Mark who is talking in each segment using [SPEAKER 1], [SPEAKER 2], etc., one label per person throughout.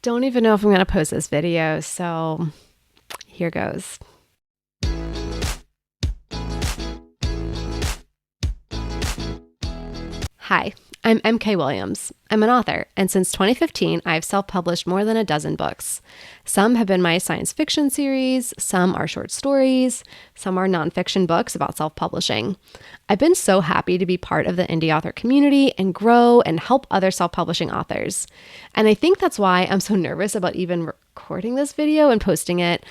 [SPEAKER 1] don't even know if I'm going to post this video, so here goes. Hi, I'm MK Williams. I'm an author, and since 2015, I've self-published more than a dozen books. Some have been my science fiction series, some are short stories, some are nonfiction books about self-publishing. I've been so happy to be part of the indie author community and grow and help other self-publishing authors. And I think that's why I'm so nervous about even recording this video and posting it,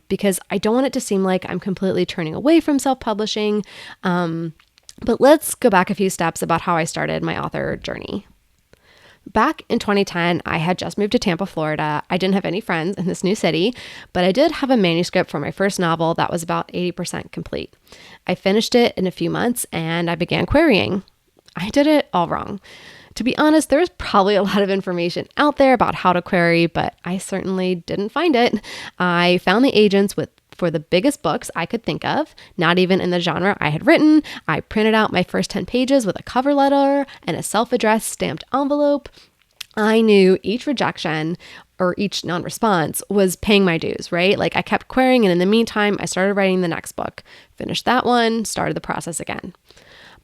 [SPEAKER 1] because I don't want it to seem like I'm completely turning away from self-publishing. But let's go back a few steps about how I started my author journey. Back in 2010, I had just moved to Tampa, Florida. I didn't have any friends in this new city, but I did have a manuscript for my first novel that was about 80% complete. I finished it in a few months and I began querying. I did it all wrong. To be honest, there's probably a lot of information out there about how to query, but I certainly didn't find it. I found the agents for the biggest books I could think of, not even in the genre I had written. I printed out my first 10 pages with a cover letter and a self-addressed stamped envelope. I knew each rejection or each non-response was paying my dues, right? Like I kept querying, and in the meantime, I started writing the next book, finished that one, started the process again.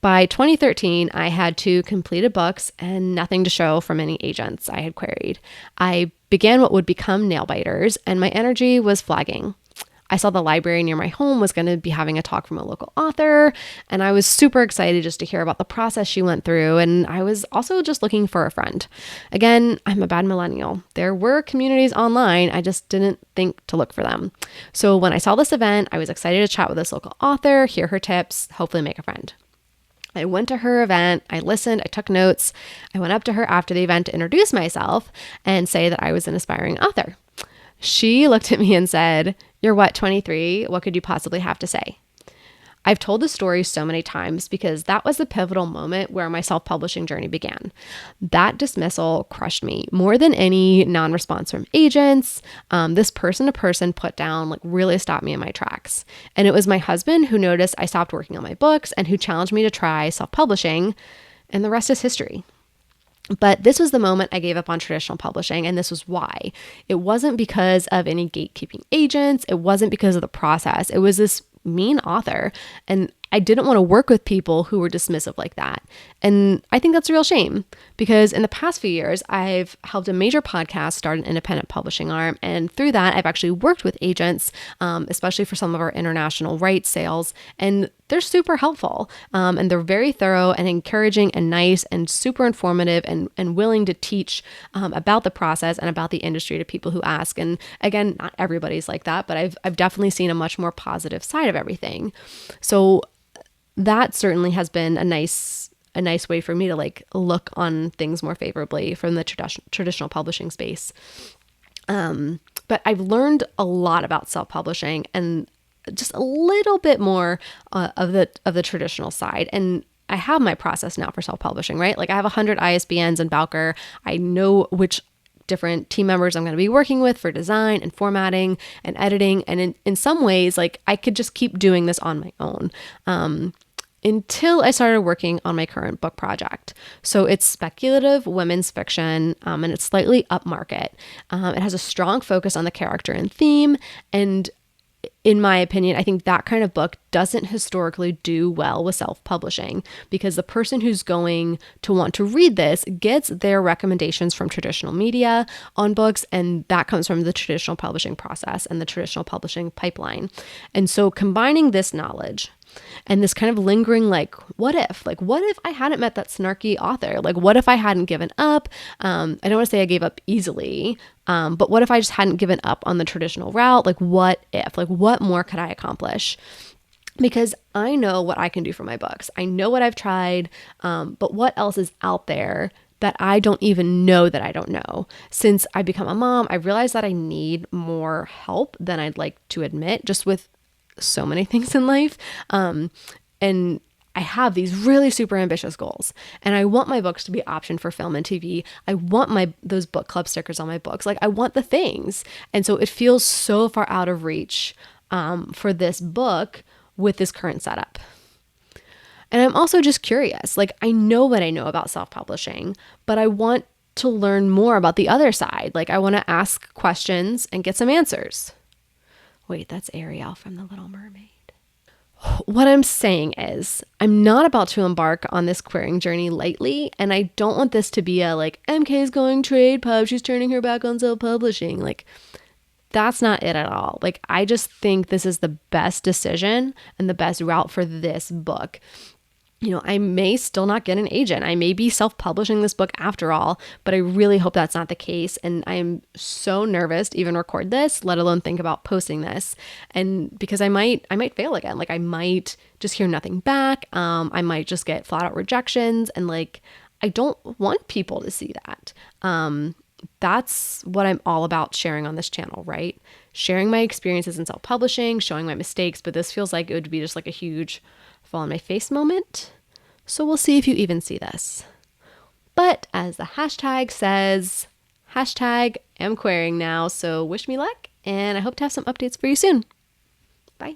[SPEAKER 1] By 2013, I had 2 completed books and nothing to show from any agents I had queried. I began what would become Nailbiters, and my energy was flagging. I saw the library near my home was going to be having a talk from a local author, and I was super excited just to hear about the process she went through, and I was also just looking for a friend. Again, I'm a bad millennial. There were communities online, I just didn't think to look for them. So when I saw this event, I was excited to chat with this local author, hear her tips, hopefully make a friend. I went to her event, I listened, I took notes. I went up to her after the event to introduce myself and say that I was an aspiring author. She looked at me and said, "You're what, 23? What could you possibly have to say?" I've told the story so many times because that was the pivotal moment where my self-publishing journey began. That dismissal crushed me more than any non-response from agents. This person-to-person put down really stopped me in my tracks. And it was my husband who noticed I stopped working on my books and who challenged me to try self-publishing, and the rest is history. But this was the moment I gave up on traditional publishing, and this was why. It wasn't because of any gatekeeping agents. It wasn't because of the process. It was this mean author, and I didn't want to work with people who were dismissive like that. And I think that's a real shame because in the past few years, I've helped a major podcast start an independent publishing arm. And through that, I've actually worked with agents, especially for some of our international rights sales. And they're super helpful. And they're very thorough and encouraging and nice and super informative and willing to teach about the process and about the industry to people who ask. And again, not everybody's like that, but I've definitely seen a much more positive side of everything. So that certainly has been a nice way for me to look on things more favorably from the traditional publishing space. But I've learned a lot about self-publishing and just a little bit more of the traditional side. And I have my process now for self-publishing, right? I have 100 ISBNs in Bowker. I know which different team members I'm going to be working with for design and formatting and editing. And in some ways, I could just keep doing this on my own. Until I started working on my current book project. So it's speculative women's fiction, and it's slightly upmarket. It has a strong focus on the character and theme, and in my opinion, I think that kind of book doesn't historically do well with self-publishing because the person who's going to want to read this gets their recommendations from traditional media on books, and that comes from the traditional publishing process and the traditional publishing pipeline. And so combining this knowledge and this kind of lingering, what if I hadn't met that snarky author? What if I hadn't given up? I don't want to say I gave up easily, but what if I just hadn't given up on the traditional route? What if? What more could I accomplish? Because I know what I can do for my books. I know what I've tried, but what else is out there that I don't even know that I don't know? Since I become a mom, I realized that I need more help than I'd like to admit, just with so many things in life. And I have these really super ambitious goals, and I want my books to be optioned for film and TV. I want those book club stickers on my books. I want the things. And so it feels so far out of reach for this book with this current setup. And I'm also just curious. I know what I know about self-publishing, but I want to learn more about the other side. Like, I want to ask questions and get some answers. Wait, that's Ariel from The Little Mermaid. What I'm saying is, I'm not about to embark on this querying journey lightly, and I don't want this to be a like, MK's going trade pub, she's turning her back on self-publishing. Like, that's not it at all. Like, I just think this is the best decision and the best route for this book. You know, I may still not get an agent. I may be self-publishing this book after all, but I really hope that's not the case. And I'm so nervous to even record this, let alone think about posting this. And because I might fail again. Like, I might just hear nothing back. I might just get flat out rejections. And like, I don't want people to see that. That's what I'm all about sharing on this channel, right? Sharing my experiences in self-publishing, showing my mistakes, but this feels like it would be just like a huge fall on my face moment. So we'll see if you even see this. But as the hashtag says, hashtag amquerying now. So wish me luck, and I hope to have some updates for you soon. Bye.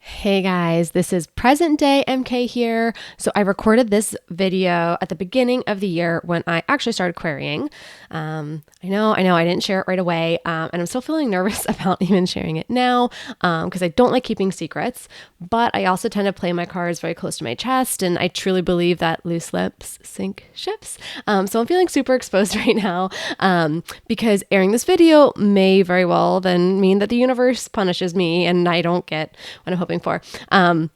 [SPEAKER 1] Hey guys, this is present day MK here. So I recorded this video at the beginning of the year when I actually started querying. I know, I didn't share it right away. And I'm still feeling nervous about even sharing it now because I don't like keeping secrets, but I also tend to play my cards very close to my chest. And I truly believe that loose lips sink ships. So I'm feeling super exposed right now because airing this video may very well then mean that the universe punishes me and I don't get what I'm hoping for. So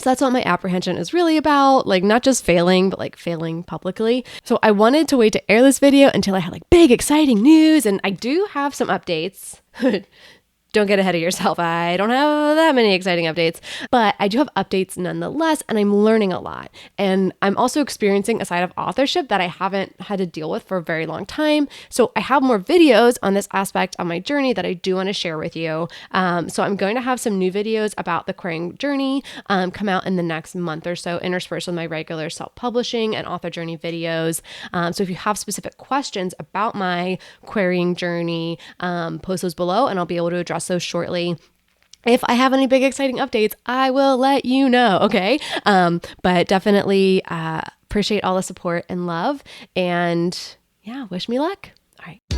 [SPEAKER 1] that's what my apprehension is really about, like not just failing, but like failing publicly. So I wanted to wait to air this video until I had like big, exciting news. And I do have some updates. Don't get ahead of yourself. I don't have that many exciting updates, but I do have updates nonetheless, and I'm learning a lot. And I'm also experiencing a side of authorship that I haven't had to deal with for a very long time. So I have more videos on this aspect of my journey that I do want to share with you. So I'm going to have some new videos about the querying journey come out in the next month or so, interspersed with my regular self-publishing and author journey videos. So if you have specific questions about my querying journey, post those below and I'll be able to address those shortly. If I have any big exciting updates, I will let you know, okay? But definitely appreciate all the support and love, and yeah, wish me luck. All right.